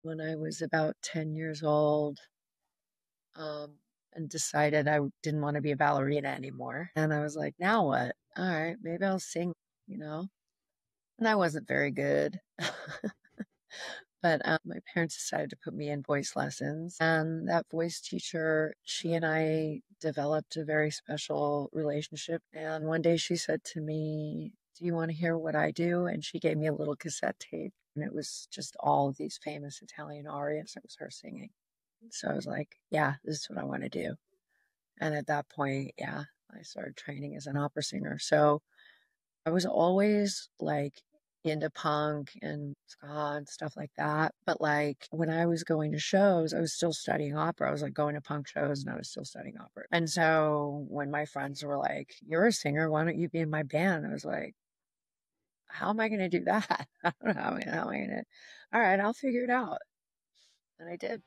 when I was about 10 years old, um, and decided I didn't want to be a ballerina anymore. And I was like, now what? All right, maybe I'll sing, you know? And I wasn't very good. But my parents decided to put me in voice lessons. And that voice teacher, she and I developed a very special relationship. And one day she said to me, "Do you want to hear what I do?" And she gave me a little cassette tape. And it was just all of these famous Italian arias. It was her singing. So I was like, yeah, this is what I want to do. And at that point, yeah, I started training as an opera singer. So I was always like into punk and ska and stuff like that. But like when I was going to shows, I was still studying opera. I was like going to punk shows and I was still studying opera. And so when my friends were like, "You're a singer, why don't you be in my band?" I was like, how am I going to do that? I don't know how am I going to. All right, I'll figure it out. And I did.